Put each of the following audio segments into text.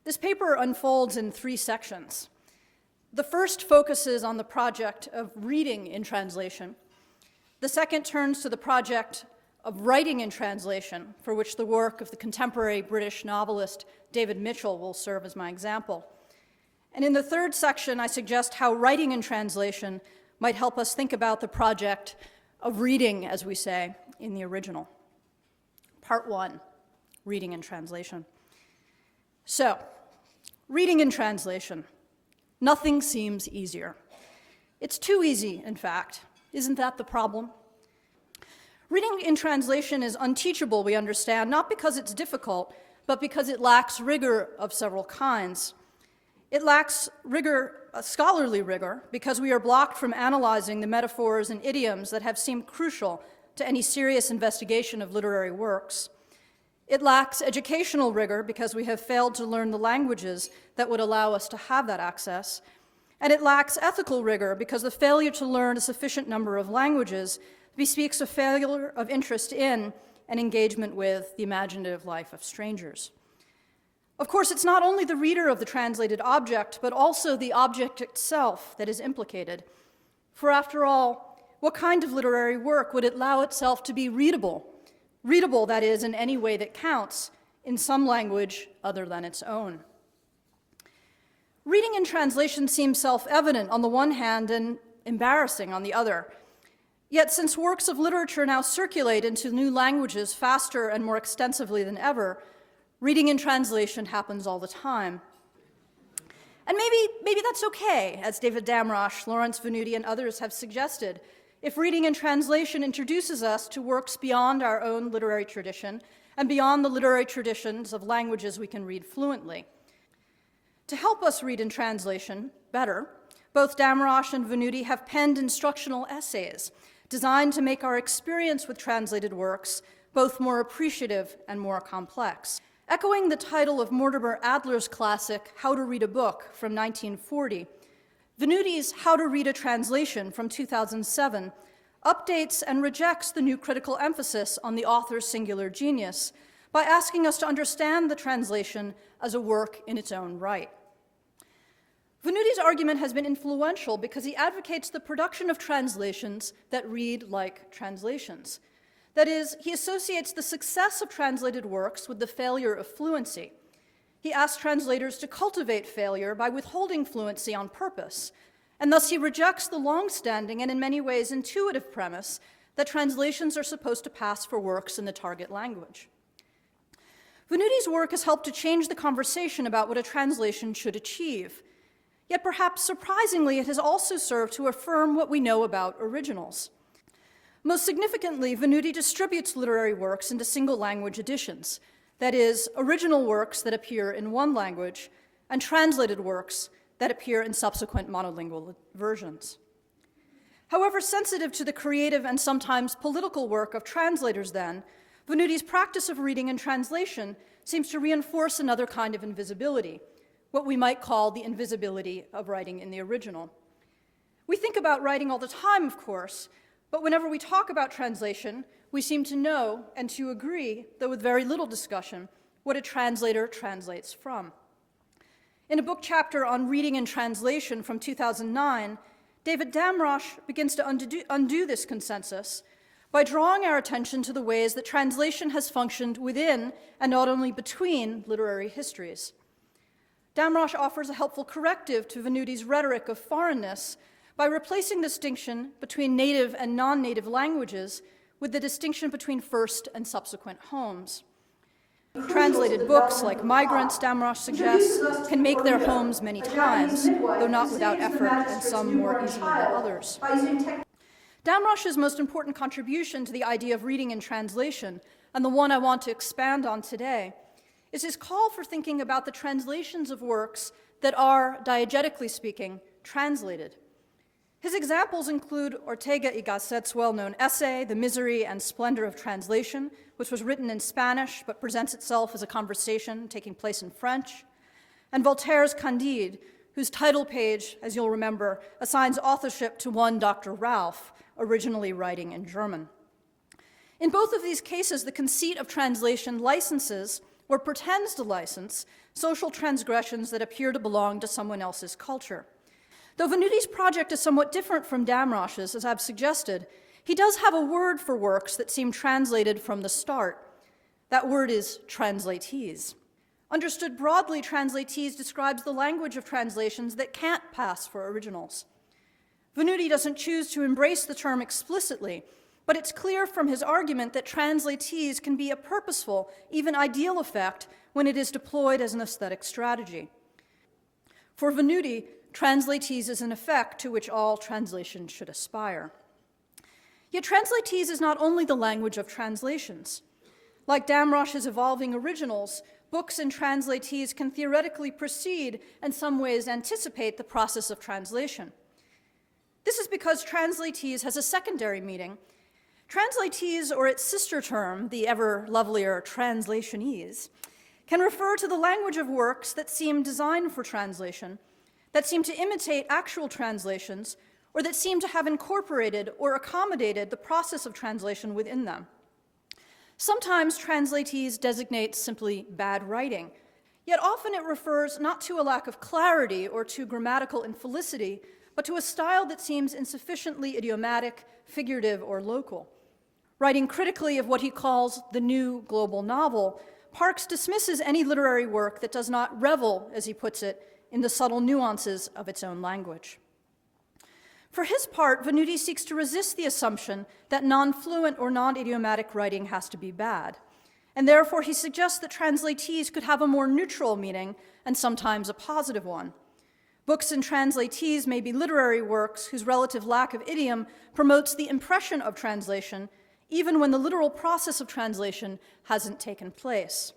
This paper unfolds in 3 sections. The first focuses on the project of reading in translation. The second turns to the project of writing in translation, for which the work of the contemporary British novelist David Mitchell will serve as my example. And in the third section, I suggest how writing in translation might help us think about the project of reading, as we say, in the original. Part 1, reading in translation. So, reading in translation. Nothing seems easier. It's too easy, in fact. Isn't that the problem? Reading in translation is unteachable, we understand, not because it's difficult, but because it lacks rigor of several kinds. It lacks rigor, scholarly rigor, because we are blocked from analyzing the metaphors and idioms that have seemed crucial to any serious investigation of literary works. It lacks educational rigor because we have failed to learn the languages that would allow us to have that access. And it lacks ethical rigor because the failure to learn a sufficient number of languages bespeaks a failure of interest in and engagement with the imaginative life of strangers. Of course, it's not only the reader of the translated object, but also the object itself that is implicated. For after all, what kind of literary work would allow itself to be readable? Readable, that is, in any way that counts, in some language other than its own. Reading in translation seems self-evident on the one hand and embarrassing on the other. Yet since works of literature now circulate into new languages faster and more extensively than ever, reading in translation happens all the time. And maybe that's okay, as David Damrosch, Lawrence Venuti, and others have suggested, if reading in translation introduces us to works beyond our own literary tradition and beyond the literary traditions of languages we can read fluently. To help us read in translation better, both Damrosch and Venuti have penned instructional essays designed to make our experience with translated works both more appreciative and more complex. Echoing the title of Mortimer Adler's classic, How to Read a Book, from 1940, Venuti's How to Read a Translation from 2007 updates and rejects the new critical emphasis on the author's singular genius by asking us to understand the translation as a work in its own right. Venuti's argument has been influential because he advocates the production of translations that read like translations. That is, he associates the success of translated works with the failure of fluency. He asks translators to cultivate failure by withholding fluency on purpose, and thus he rejects the long-standing and in many ways intuitive premise that translations are supposed to pass for works in the target language. Venuti's work has helped to change the conversation about what a translation should achieve. Yet perhaps surprisingly, it has also served to affirm what we know about originals. Most significantly, Venuti distributes literary works into single-language editions, that is, original works that appear in one language and translated works that appear in subsequent monolingual versions. However sensitive to the creative and sometimes political work of translators then, Venuti's practice of reading and translation seems to reinforce another kind of invisibility, what we might call the invisibility of writing in the original. We think about writing all the time, of course, but whenever we talk about translation, we seem to know and to agree, though with very little discussion, what a translator translates from. In a book chapter on reading and translation from 2009, David Damrosch begins to undo this consensus by drawing our attention to the ways that translation has functioned within and not only between literary histories. Damrosch offers a helpful corrective to Venuti's rhetoric of foreignness by replacing the distinction between native and non-native languages with the distinction between first and subsequent homes. Translated books, like Migrants, Damrosch suggests, can make their homes many times, though not without effort and some more easily than others. Damrosch's most important contribution to the idea of reading in translation, and the one I want to expand on today, is his call for thinking about the translations of works that are, diegetically speaking, translated. His examples include Ortega y Gasset's well-known essay, The Misery and Splendor of Translation, which was written in Spanish but presents itself as a conversation taking place in French, and Voltaire's Candide, whose title page, as you'll remember, assigns authorship to one Dr. Ralph, originally writing in German. In both of these cases, the conceit of translation licenses or pretends to license social transgressions that appear to belong to someone else's culture. Though Venuti's project is somewhat different from Damrosch's, as I've suggested, he does have a word for works that seem translated from the start. That word is translatees. Understood broadly, translatees describes the language of translations that can't pass for originals. Venuti doesn't choose to embrace the term explicitly, but it's clear from his argument that translatees can be a purposeful, even ideal effect when it is deployed as an aesthetic strategy. For Venuti, translatees is an effect to which all translation should aspire. Yet translatees is not only the language of translations. Like Damrosch's evolving originals, books and translatees can theoretically precede and in some ways anticipate the process of translation. This is because translatees has a secondary meaning. Translatees, or its sister term, the ever lovelier translationese, can refer to the language of works that seem designed for translation, that seem to imitate actual translations, or that seem to have incorporated or accommodated the process of translation within them. Sometimes translatees designate simply bad writing, yet often it refers not to a lack of clarity or to grammatical infelicity, but to a style that seems insufficiently idiomatic, figurative, or local. Writing critically of what he calls the new global novel, Parks dismisses any literary work that does not revel, as he puts it, in the subtle nuances of its own language. For his part, Venuti seeks to resist the assumption that non-fluent or non-idiomatic writing has to be bad, and therefore he suggests that translatees could have a more neutral meaning and sometimes a positive one. Books and translatees may be literary works whose relative lack of idiom promotes the impression of translation, even when the literal process of translation hasn't taken place.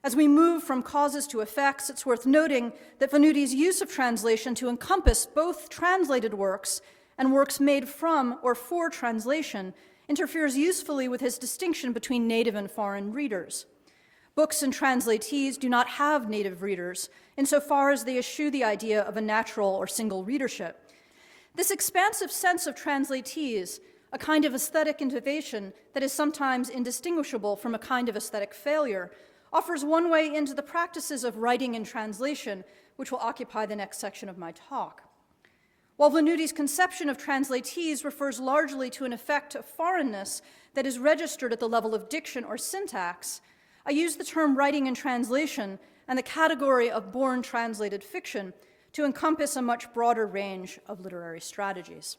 As we move from causes to effects, it's worth noting that Venuti's use of translation to encompass both translated works and works made from or for translation interferes usefully with his distinction between native and foreign readers. Books and translatees do not have native readers insofar as they eschew the idea of a natural or single readership. This expansive sense of translatees, a kind of aesthetic innovation that is sometimes indistinguishable from a kind of aesthetic failure, offers one way into the practices of writing and translation, which will occupy the next section of my talk. While Venuti's conception of translatees refers largely to an effect of foreignness that is registered at the level of diction or syntax, I use the term writing and translation and the category of born translated fiction to encompass a much broader range of literary strategies.